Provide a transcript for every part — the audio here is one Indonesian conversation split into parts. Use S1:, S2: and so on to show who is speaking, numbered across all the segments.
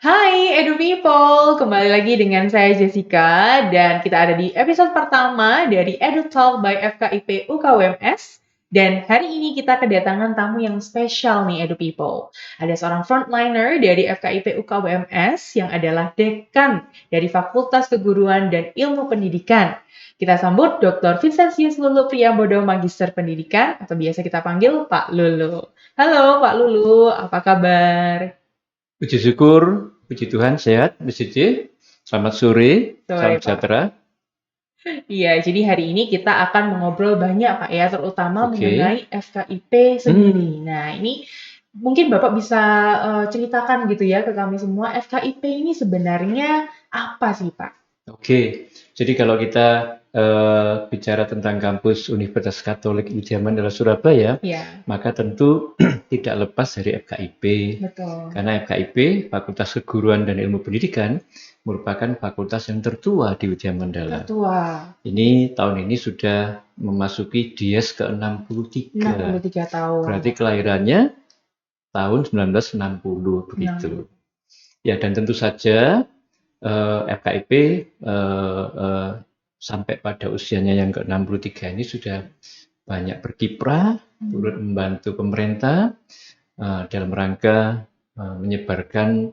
S1: Hai Edu People, kembali lagi dengan saya Jessica dan kita ada di episode pertama dari Edu Talk by FKIP UKWMS dan hari ini kita kedatangan tamu yang spesial nih Edu People. Ada seorang frontliner dari FKIP UKWMS yang adalah dekan dari Fakultas Keguruan dan Ilmu Pendidikan. Kita sambut Dr. Vincentius Lulu Priyambodo, Magister Pendidikan atau biasa kita panggil Pak Lulu. Halo Pak Lulu, apa kabar?
S2: Puji syukur, puji Tuhan, sehat, BCJ. Selamat sore, salam
S1: Pak.
S2: sejahtera.
S1: Iya, jadi hari ini kita akan mengobrol banyak Pak ya, terutama
S2: Oke.
S1: mengenai FKIP sendiri. Nah, ini mungkin Bapak bisa ceritakan gitu ya ke kami semua, FKIP ini sebenarnya apa sih Pak?
S2: Oke, jadi kalau kita bicara tentang kampus Universitas Katolik Widya Mandala Surabaya,
S1: Iya,
S2: maka tentu tidak lepas dari FKIP.
S1: betul.
S2: Karena FKIP, Fakultas Keguruan dan Ilmu Pendidikan, merupakan fakultas yang tertua di Widya Mandala.
S1: Tertua,
S2: Ini tahun ini sudah memasuki dies ke-63.
S1: 63 tahun.
S2: Berarti kelahirannya tahun 1960 begitu. Ya, dan tentu saja FKIP sampai pada usianya yang ke-63 ini sudah banyak berkiprah, turut membantu pemerintah dalam rangka menyebarkan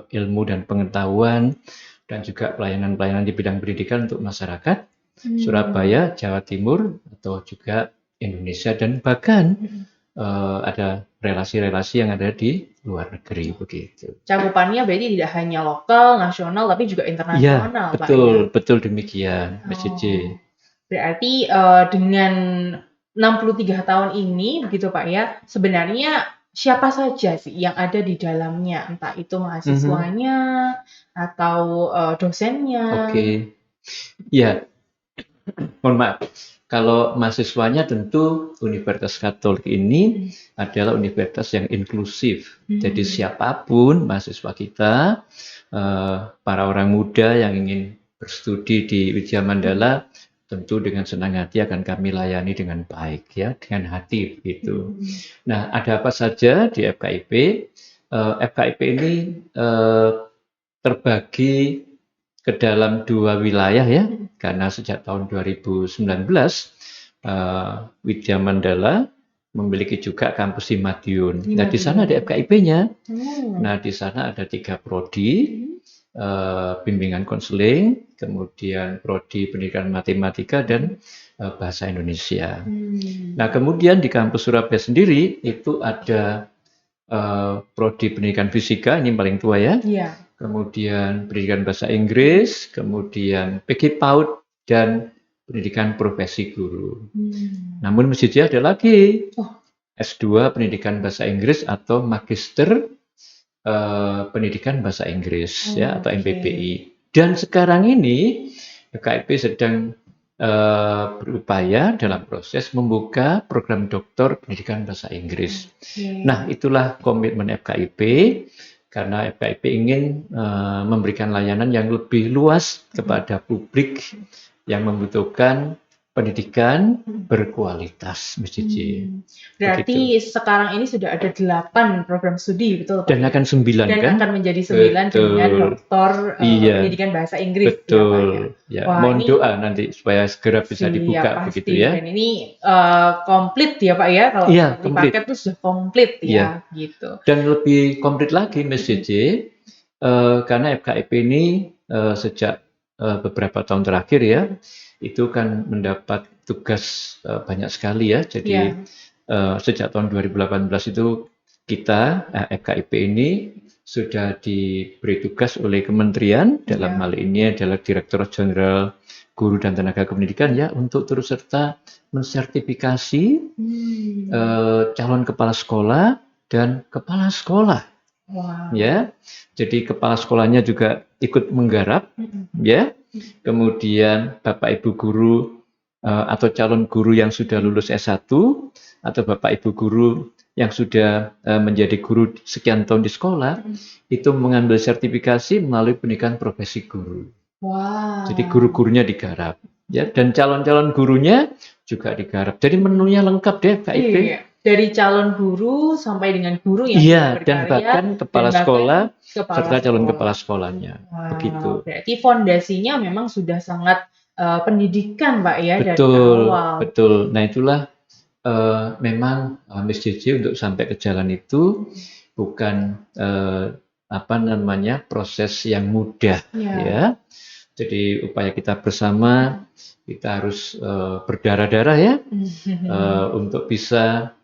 S2: ilmu dan pengetahuan dan juga pelayanan-pelayanan di bidang pendidikan untuk masyarakat Surabaya, Jawa Timur, atau juga Indonesia, dan bahkan ada relasi-relasi yang ada di luar negeri begitu.
S1: Cakupannya berarti tidak hanya lokal, nasional, tapi juga internasional,
S2: Ya,
S1: Pak.
S2: betul,
S1: Ya?
S2: betul demikian, BCJ.
S1: Berarti dengan 63 tahun ini, begitu Pak ya, sebenarnya siapa saja sih yang ada di dalamnya, entah itu mahasiswanya atau dosennya.
S2: Oke, ya, mohon maaf. Kalau mahasiswanya tentu Universitas Katolik ini adalah universitas yang inklusif. Jadi siapapun mahasiswa kita, para orang muda yang ingin berstudi di Widya Mandala, tentu dengan senang hati akan kami layani dengan baik ya, dengan hati begitu. Nah, ada apa saja di FKIP? FKIP ini terbagi ke dalam dua wilayah ya, karena sejak tahun 2019 Widya Mandala memiliki juga kampus di Madiun. Nah, di sana ada FKIP-nya. Nah, di sana ada 3 prodi, bimbingan konseling, kemudian prodi pendidikan matematika dan bahasa Indonesia. Nah, kemudian di kampus Surabaya sendiri itu ada prodi pendidikan fisika, ini paling tua ya.
S1: Iya.
S2: Kemudian pendidikan bahasa Inggris, kemudian PG PAUD, dan pendidikan profesi guru. Namun masih ada lagi S2 pendidikan bahasa Inggris atau magister pendidikan bahasa Inggris ya, atau MPPI. Dan sekarang ini FKIP sedang berupaya dalam proses membuka program doktor pendidikan bahasa Inggris. Nah, itulah komitmen FKIP. Karena FKIP ingin memberikan layanan yang lebih luas kepada publik yang membutuhkan pendidikan berkualitas, BCJ.
S1: Berarti sekarang ini sudah ada 8 program studi, betul Pak?
S2: Dan akan 9
S1: dan
S2: kan?
S1: akan menjadi 9 dengan doktor pendidikan bahasa Inggris.
S2: Betul. Ya,
S1: Wah,
S2: mohon doa nanti supaya segera bisa dibuka
S1: pasti.
S2: begitu ya.
S1: Dan ini komplit ya Pak ya, kalau di paket itu sudah komplit ya, gitu.
S2: Dan lebih komplit lagi Mas JJ, karena FKIP ini sejak beberapa tahun terakhir ya, itu kan mendapat tugas banyak sekali ya. Jadi sejak tahun 2018 itu kita FKIP ini sudah diberi tugas oleh kementerian, dalam hal ini adalah Direktur Jenderal guru dan tenaga kependidikan ya untuk turut serta mensertifikasi calon kepala sekolah dan kepala sekolah.
S1: Wow.
S2: Ya, jadi kepala sekolahnya juga ikut menggarap, ya. Kemudian Bapak Ibu guru atau calon guru yang sudah lulus S1 atau Bapak Ibu guru yang sudah menjadi guru sekian tahun di sekolah itu mengambil sertifikasi melalui pendidikan profesi guru.
S1: Wow.
S2: Jadi guru-gurunya digarap, ya, dan calon-calon gurunya juga digarap. Jadi menunya lengkap deh KIP.
S1: Iya. Dari calon guru sampai dengan guru yang
S2: Iya,
S1: sudah
S2: dan
S1: berkarya
S2: bahkan kepala
S1: dan bahkan
S2: sekolah
S1: kepala
S2: serta calon
S1: sekolah.
S2: kepala sekolahnya.
S1: Wow,
S2: Begitu.
S1: berarti fondasinya memang sudah sangat pendidikan, Pak, ya, dari
S2: Betul,
S1: awal.
S2: betul. Nah, itulah memang Miss JJ untuk sampai ke jalan itu bukan apa namanya proses yang mudah, ya. Jadi upaya kita bersama, kita harus berdarah-darah ya untuk bisa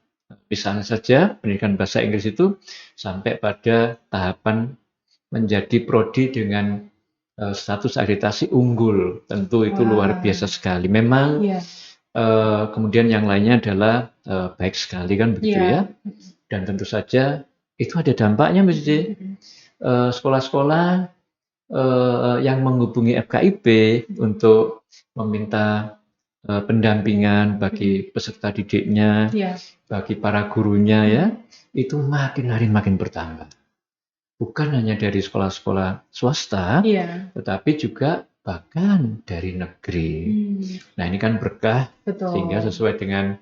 S2: misalnya saja pendidikan bahasa Inggris itu sampai pada tahapan menjadi prodi dengan status akreditasi unggul. Tentu itu luar biasa sekali. Memang kemudian yang lainnya adalah baik sekali kan begitu ya. Dan tentu saja itu ada dampaknya mesti sekolah-sekolah yang menghubungi FKIP untuk meminta pendampingan bagi peserta didiknya, bagi para gurunya ya, itu makin hari makin bertambah. Bukan hanya dari sekolah-sekolah swasta, tetapi juga bahkan dari negeri. Nah ini kan berkah, sehingga sesuai dengan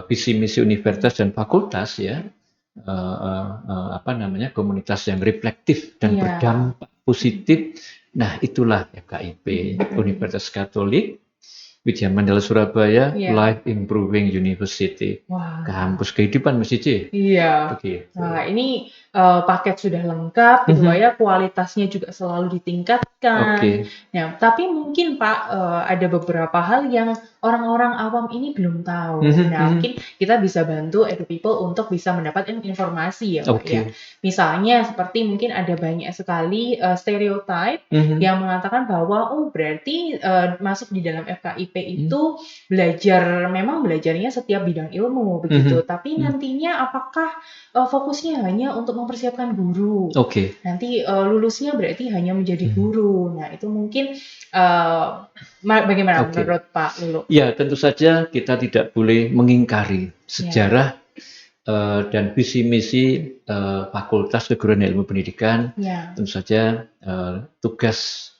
S2: visi misi universitas dan fakultas ya, apa namanya komunitas yang reflektif dan berdampak positif. Nah itulah FKIP, Universitas Katolik Widya Mandala Surabaya, Life Improving University. Kampus kehidupan Mas Cici.
S1: Iya.
S2: Begitu.
S1: Nah, ini paket sudah lengkap gitu Pak ya, kualitasnya juga selalu ditingkatkan. Nah, tapi mungkin Pak ada beberapa hal yang orang-orang awam ini belum tahu. Nah, mungkin kita bisa bantu Edu People untuk bisa mendapatkan informasi ya Pak ya. Misalnya seperti mungkin ada banyak sekali stereotype yang mengatakan bahwa oh berarti masuk di dalam FKIP itu memang belajarnya setiap bidang ilmu begitu. Tapi nantinya apakah fokusnya hanya untuk mempersiapkan guru? Nanti lulusnya berarti hanya menjadi guru. Nah itu mungkin bagaimana menurut Pak Lulu?
S2: Ya tentu saja kita tidak boleh mengingkari sejarah dan visi misi Fakultas Keguruan Ilmu Pendidikan. Tentu saja tugas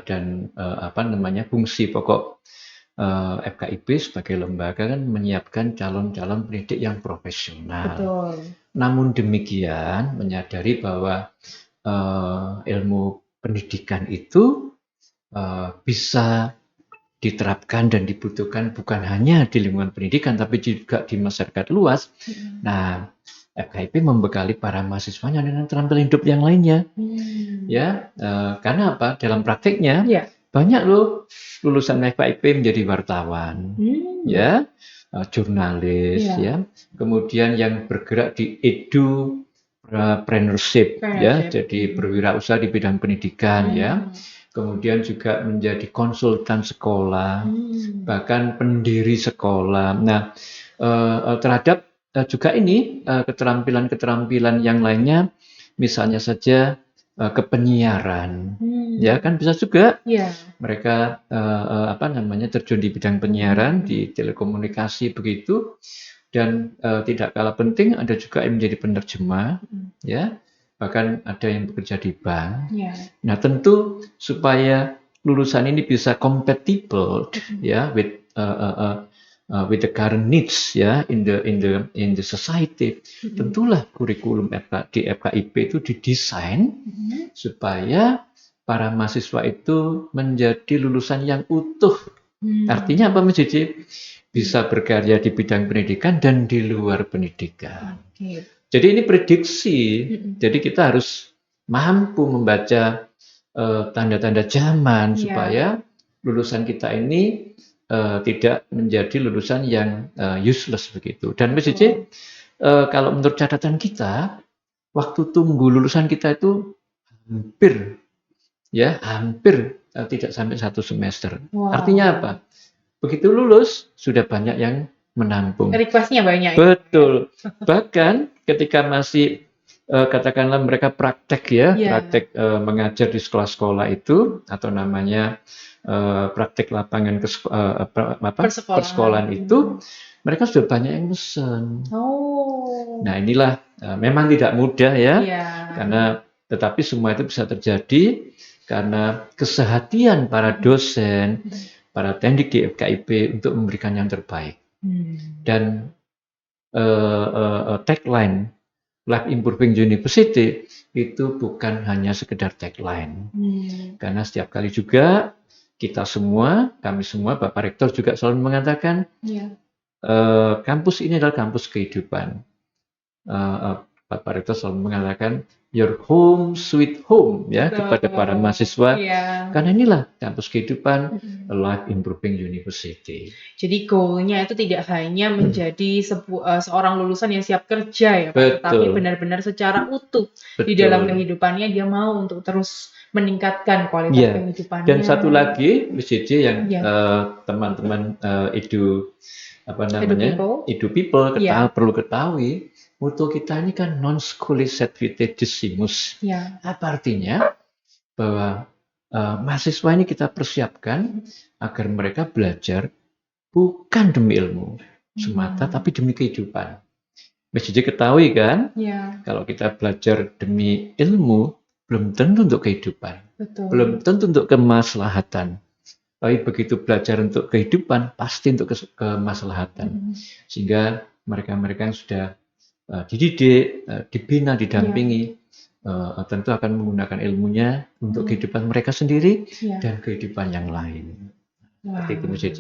S2: dan apa namanya fungsi pokok FKIP sebagai lembaga kan menyiapkan calon-calon pendidik yang profesional. Namun demikian menyadari bahwa ilmu pendidikan itu bisa diterapkan dan dibutuhkan bukan hanya di lingkungan pendidikan tapi juga di masyarakat luas. Nah, FKIP membekali para mahasiswanya dengan keterampilan hidup yang lainnya. Ya, karena apa? Dalam praktiknya banyak loh lulusan FKIP menjadi wartawan, ya, jurnalis, ya, kemudian yang bergerak di edupreneurship, ya, jadi berwirausaha di bidang pendidikan, ya. Kemudian juga menjadi konsultan sekolah, bahkan pendiri sekolah. Nah, terhadap juga ini keterampilan-keterampilan yang lainnya, misalnya saja kepenyiaran, ya kan bisa juga mereka apa namanya terjun di bidang penyiaran, di telekomunikasi begitu, dan tidak kalah penting ada juga yang menjadi penerjemah, ya. Bahkan ada yang bekerja di bank. Nah, tentu supaya lulusan ini bisa compatible ya with the current needs ya in the society. Tentulah kurikulum di FKIP itu didesain supaya para mahasiswa itu menjadi lulusan yang utuh. Artinya apa Mas Cici? Bisa berkarya di bidang pendidikan dan di luar pendidikan. Jadi ini prediksi. Jadi kita harus mampu membaca tanda-tanda zaman supaya lulusan kita ini tidak menjadi lulusan yang useless begitu. Dan Mas Cici, kalau menurut catatan kita, waktu tunggu lulusan kita itu hampir tidak sampai 1 semester.
S1: Wow.
S2: Artinya apa? Begitu lulus, sudah banyak yang menampung.
S1: Request-nya banyak.
S2: Betul. Bahkan ketika masih katakanlah mereka praktek ya, praktek mengajar di sekolah-sekolah itu, atau namanya praktek lapangan persekolahan itu, mereka sudah banyak yang mesen. Nah inilah memang tidak mudah ya, karena tetapi semua itu bisa terjadi karena kesehatian para dosen, para tendik di FKIP untuk memberikan yang terbaik. Dan tagline Life Improving University itu bukan hanya sekedar tagline, karena setiap kali juga kita semua, kami semua, Bapak Rektor juga selalu mengatakan kampus ini adalah kampus kehidupan. Bapak Rektor selalu mengatakan your home sweet home ya kepada para mahasiswa, karena inilah kampus kehidupan, Life Improving University.
S1: Jadi goalnya itu tidak hanya menjadi seorang lulusan yang siap kerja ya Pak, tetapi benar-benar secara utuh di dalam kehidupannya dia mau untuk terus meningkatkan kualitas kehidupannya.
S2: Dan satu lagi BCJ yang teman-teman Edu People perlu ketahui, mutu kita ini kan non scholae certificatesimus. Apa artinya? Bahwa mahasiswa ini kita persiapkan agar mereka belajar bukan demi ilmu semata, tapi demi kehidupan. BCJ ketahui kan, kalau kita belajar demi ilmu, belum tentu untuk kehidupan, belum tentu untuk kemaslahatan. Tapi begitu belajar untuk kehidupan, pasti untuk kemaslahatan. Sehingga mereka-mereka yang sudah dididik, dibina, didampingi, tentu akan menggunakan ilmunya untuk kehidupan mereka sendiri dan kehidupan yang lain. Seperti itu, BCJ.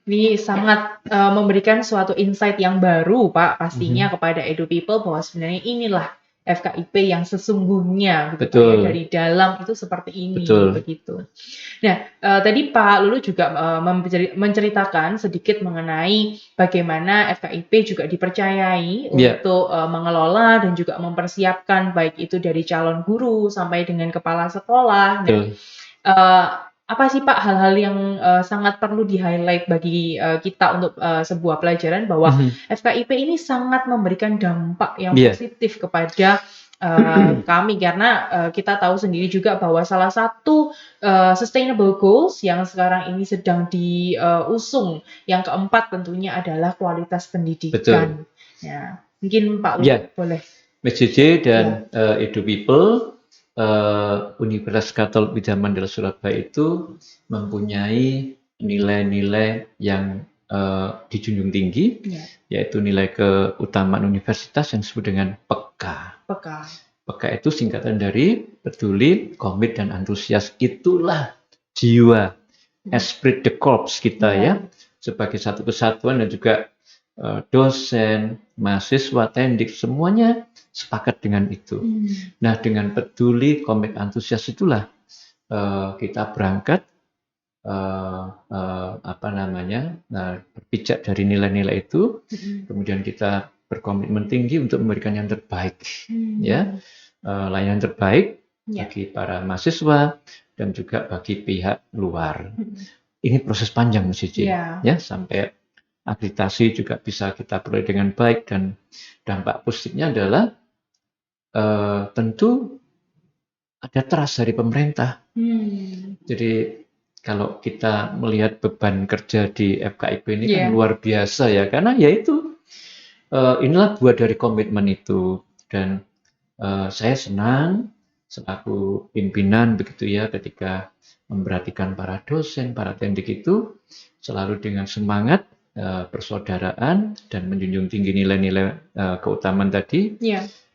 S1: Ini sangat memberikan suatu insight yang baru, Pak, pastinya kepada Edu People bahwa sebenarnya inilah FKIP yang sesungguhnya, gitu, dari dalam itu seperti ini, begitu. Nah, tadi Pak Lulu juga menceritakan sedikit mengenai bagaimana FKIP juga dipercayai untuk mengelola dan juga mempersiapkan baik itu dari calon guru sampai dengan kepala sekolah. Apa sih Pak hal-hal yang sangat perlu di-highlight bagi kita untuk sebuah pelajaran bahwa FKIP ini sangat memberikan dampak yang positif kepada kami, karena kita tahu sendiri juga bahwa salah satu sustainable goals yang sekarang ini sedang diusung yang keempat tentunya adalah kualitas pendidikan. Ya, mungkin Pak Lulu boleh.
S2: BCJ dan Edu People, Universitas Katolik Widya Mandala Surabaya itu mempunyai nilai-nilai yang dijunjung tinggi, yaitu nilai keutamaan universitas yang disebut dengan PEKA. PEKA itu singkatan dari peduli, komit, dan antusias. Itulah jiwa, esprit de corps kita ya, sebagai satu kesatuan, dan juga dosen, mahasiswa, tendik, semuanya sepakat dengan itu. Nah, dengan peduli, komit, antusias itulah kita berangkat berpijak dari nilai-nilai itu, kemudian kita berkomitmen tinggi untuk memberikan yang terbaik, layanan terbaik bagi para mahasiswa dan juga bagi pihak luar. Ini proses panjang ya, sampai akreditasi juga bisa kita peroleh dengan baik, dan dampak positifnya adalah tentu ada trust dari pemerintah. Jadi kalau kita melihat beban kerja di FKIP ini kan luar biasa ya, karena yaitu inilah buah dari komitmen itu, dan saya senang selaku pimpinan begitu ya, ketika memperhatikan para dosen, para tendik itu selalu dengan semangat persaudaraan dan menjunjung tinggi nilai-nilai keutamaan tadi,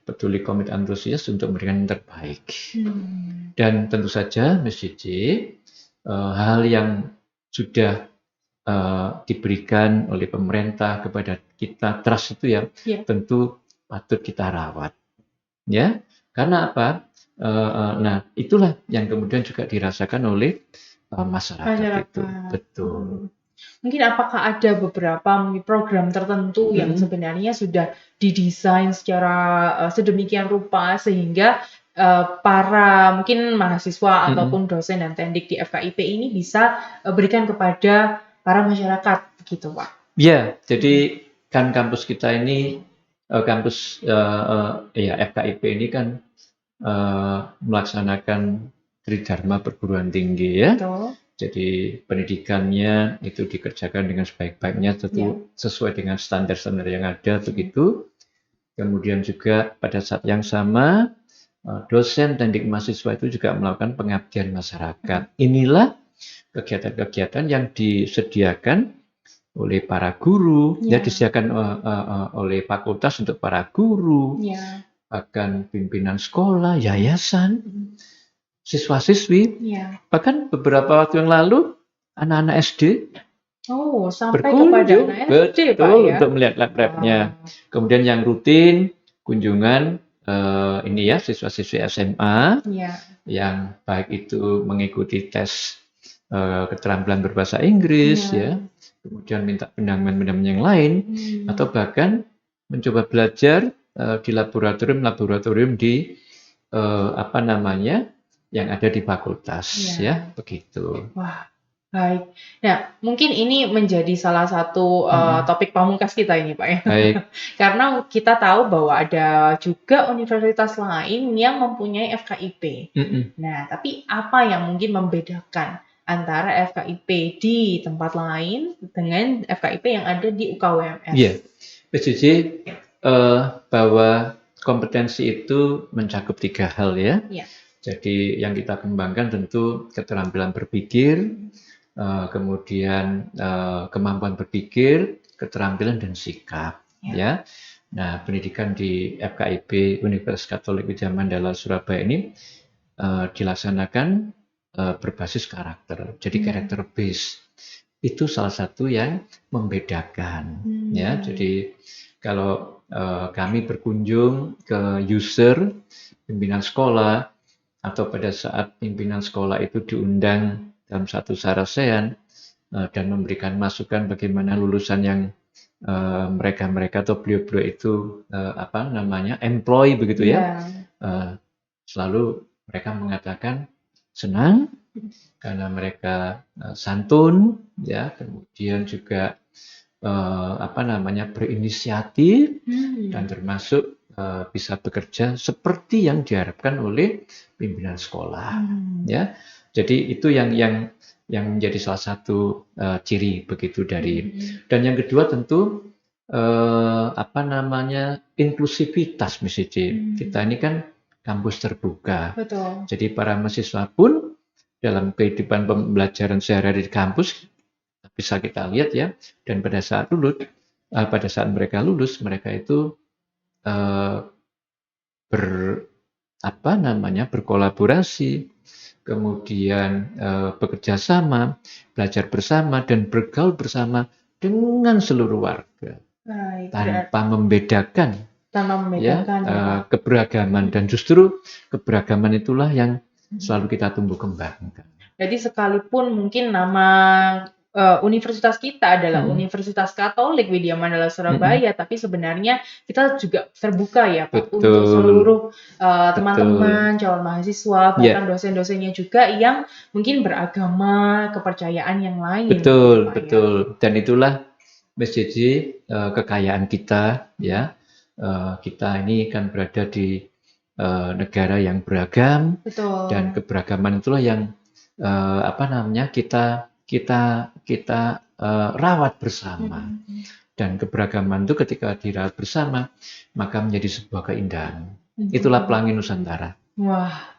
S2: peduli, komit, antusias untuk memberikan yang terbaik. Dan tentu saja Mas hal yang sudah diberikan oleh pemerintah kepada kita, trust itu tentu patut kita rawat, ya. Karena apa? Nah, itulah yang kemudian juga dirasakan oleh masyarakat itu. Betul.
S1: Mungkin apakah ada beberapa program tertentu yang sebenarnya sudah didesain secara sedemikian rupa sehingga para mungkin mahasiswa
S2: Mm-mm.
S1: ataupun dosen dan tendik di FKIP ini bisa berikan kepada para masyarakat gitu, Pak?
S2: Ya, jadi kan kampus kita ini kampus ya FKIP ini kan melaksanakan Tridharma perguruan tinggi ya.
S1: Betul.
S2: Jadi pendidikannya itu dikerjakan dengan sebaik-baiknya tentu sesuai dengan standar-standar yang ada begitu. Kemudian juga pada saat yang sama dosen dan mahasiswa itu juga melakukan pengabdian masyarakat. Inilah kegiatan-kegiatan yang disediakan oleh para guru, ya disediakan oleh fakultas untuk para guru, bahkan pimpinan sekolah, yayasan, siswa-siswi. Bahkan beberapa waktu yang lalu anak-anak SD
S1: sampai
S2: berkunjung,
S1: kepada anak SD, Pak,
S2: betul,
S1: ya?
S2: untuk melihat lab-labnya. Kemudian yang rutin kunjungan ini ya siswa-siswi SMA yang baik itu mengikuti tes keterampilan berbahasa Inggris ya, kemudian minta pendampingan yang lain, atau bahkan mencoba belajar di laboratorium di apa namanya yang ada di fakultas ya begitu.
S1: Wah, baik. Nah, mungkin ini menjadi salah satu topik pamungkas kita ini, Pak, ya.
S2: Baik.
S1: Karena kita tahu bahwa ada juga universitas lain yang mempunyai FKIP. Nah, tapi apa yang mungkin membedakan antara FKIP di tempat lain dengan FKIP yang ada di UKWMS?
S2: Iya, PJJ bahwa kompetensi itu mencakup 3 hal ya. Jadi yang kita kembangkan tentu keterampilan berpikir, kemudian kemampuan berpikir, keterampilan dan sikap. Ya. Nah, pendidikan di FKIP Universitas Katolik Widya Mandala Surabaya ini dilaksanakan berbasis karakter. Jadi karakter base itu salah satu yang membedakan. Ya, jadi kalau kami berkunjung ke user pimpinan sekolah atau pada saat pimpinan sekolah itu diundang dalam satu sarasehan dan memberikan masukan bagaimana lulusan yang mereka atau beliau-beliau itu apa namanya employ begitu ya, selalu mereka mengatakan senang karena mereka santun ya, kemudian juga apa namanya berinisiatif dan termasuk bisa bekerja seperti yang diharapkan oleh pimpinan sekolah ya. Jadi itu yang menjadi salah satu ciri begitu dari. Dan yang kedua tentu apa namanya inklusivitas MCJ. Kita ini kan kampus terbuka.
S1: Betul.
S2: Jadi para mahasiswa pun dalam kehidupan pembelajaran sehari-hari di kampus bisa kita lihat ya. Dan pada saat mereka lulus, mereka itu berkolaborasi, kemudian bekerja sama, belajar bersama dan bergaul bersama dengan seluruh warga tanpa membedakan ya, keberagaman, dan justru keberagaman itulah yang selalu kita tumbuh kembangkan.
S1: Jadi sekalipun mungkin nama universitas kita adalah Universitas Katolik Widya Mandala Surabaya, tapi sebenarnya kita juga terbuka ya Pak untuk seluruh teman-teman, calon mahasiswa, bahkan dosen-dosennya juga yang mungkin beragama, kepercayaan yang lain.
S2: Betul, betul. Dan itulah MSJJ kekayaan kita ya. Kita ini kan berada di negara yang beragam.
S1: Betul.
S2: Dan keberagaman itulah yang apa namanya kita rawat bersama. Dan keberagaman itu ketika dirawat bersama maka menjadi sebuah keindahan. Itulah Pelangi Nusantara.
S1: Wah,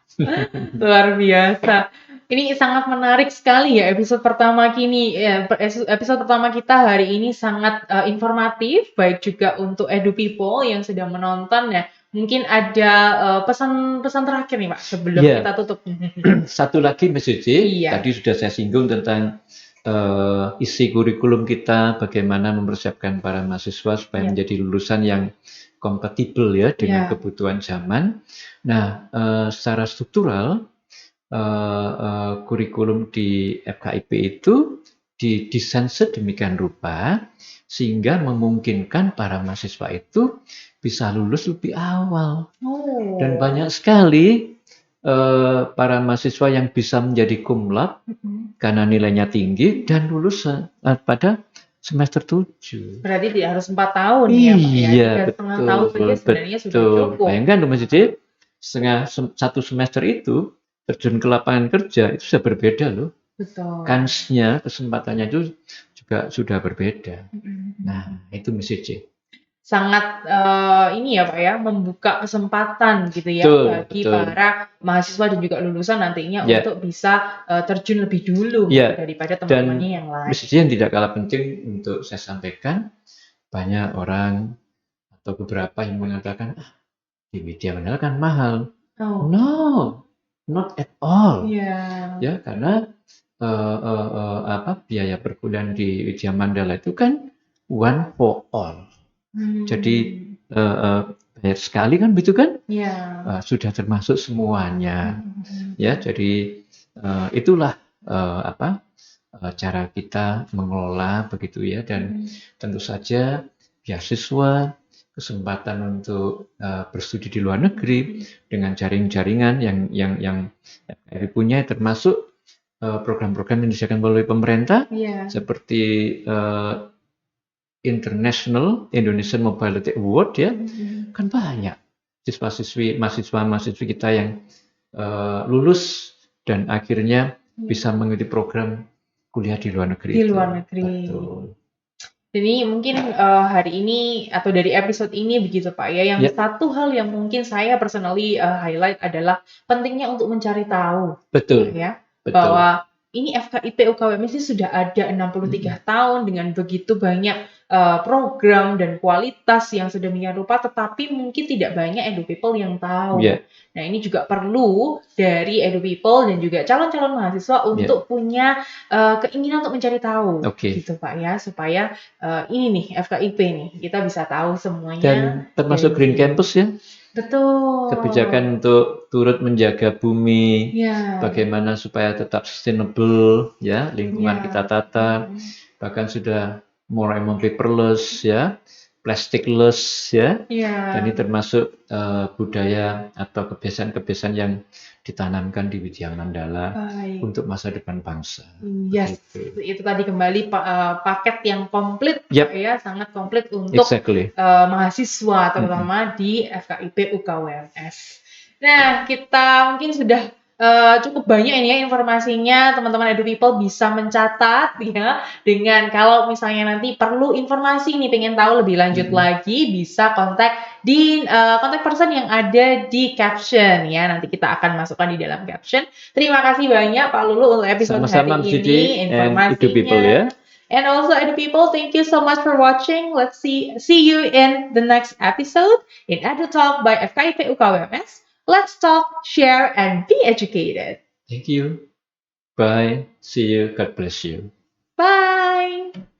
S1: luar biasa. Ini sangat menarik sekali ya episode pertama episode pertama kita hari ini sangat informatif, baik juga untuk Edu People yang sedang menonton ya. Mungkin ada pesan-pesan terakhir nih Pak sebelum kita tutup.
S2: Satu lagi MSJJ, tadi sudah saya singgung tentang isi kurikulum kita, bagaimana mempersiapkan para mahasiswa supaya menjadi lulusan yang kompatibel ya dengan kebutuhan zaman. Nah, secara struktural kurikulum di FKIP itu didesain sedemikian rupa sehingga memungkinkan para mahasiswa itu bisa lulus lebih awal. Dan banyak sekali para mahasiswa yang bisa menjadi cum laude karena nilainya tinggi dan lulus pada semester 7.
S1: Berarti tidak harus 4 tahun ya Pak ya?
S2: Iya,
S1: 3,5 tahun saja sebenarnya sudah cukup.
S2: Bayangkan Mas Didi, satu semester itu terjun ke lapangan kerja itu sudah berbeda loh.
S1: Betul.
S2: Kansnya, kesempatannya itu juga sudah berbeda. Nah, itu Mas Didi.
S1: Sangat ini ya Pak ya, membuka kesempatan gitu ya bagi para mahasiswa dan juga lulusan nantinya untuk bisa terjun lebih dulu daripada teman-temannya yang lain.
S2: Dan yang tidak kalah penting untuk saya sampaikan, banyak orang atau beberapa yang mengatakan di media Mandala kan mahal. No, not at all. Ya, karena biaya perkuliahan di Widya Mandala itu kan one for all. Jadi bayar sekali kan begitu kan? Sudah termasuk semuanya. Ya, jadi itulah cara kita mengelola begitu ya, dan tentu saja beasiswa, kesempatan untuk berstudi di luar negeri dengan jaring-jaringan yang FKIP punya, termasuk program-program yang disediakan oleh pemerintah seperti International Indonesian Mobility Award ya, kan banyak mahasiswa-mahasiswi kita yang lulus dan akhirnya bisa mengikuti program kuliah di luar negeri.
S1: Betul. Jadi mungkin hari ini atau dari episode ini begitu Pak ya, yang satu hal yang mungkin saya personally highlight adalah pentingnya untuk mencari tahu.
S2: Betul.
S1: Ya, bahwa ini FKIP UKWMS ini sudah ada 63 tahun dengan begitu banyak program dan kualitas yang sedemikian rupa, tetapi mungkin tidak banyak Edu People yang tahu. Nah, ini juga perlu dari Edu People dan juga calon-calon mahasiswa untuk punya keinginan untuk mencari tahu, gitu Pak ya, supaya ini nih FKIP nih kita bisa tahu semuanya.
S2: Dan termasuk Green Campus ya.
S1: Betul.
S2: Kebijakan untuk turut menjaga bumi, bagaimana supaya tetap sustainable ya, lingkungan kita tata, bahkan sudah mulai paperless ya, plastikless ya. Dan ini termasuk budaya atau kebiasaan-kebiasaan yang ditanamkan di Widya Mandala untuk masa depan bangsa.
S1: Itu tadi kembali paket yang komplit ya, sangat komplit untuk mahasiswa terutama di FKIP UKWMS. Nah, kita mungkin sudah cukup banyak ini ya informasinya, teman-teman Edu People bisa mencatat ya, dengan kalau misalnya nanti perlu informasi nih, pengen tahu lebih lanjut lagi, bisa kontak di kontak person yang ada di caption ya, nanti kita akan masukkan di dalam caption. Terima kasih banyak Pak Lulu untuk episode hari ini, informasinya. And also Edu People, thank you so much for watching. Let's see you in the next episode in Edu Talk by FKIP UKWMS. Let's talk, share, and be educated.
S2: Thank you. Bye. See you. God bless you.
S1: Bye.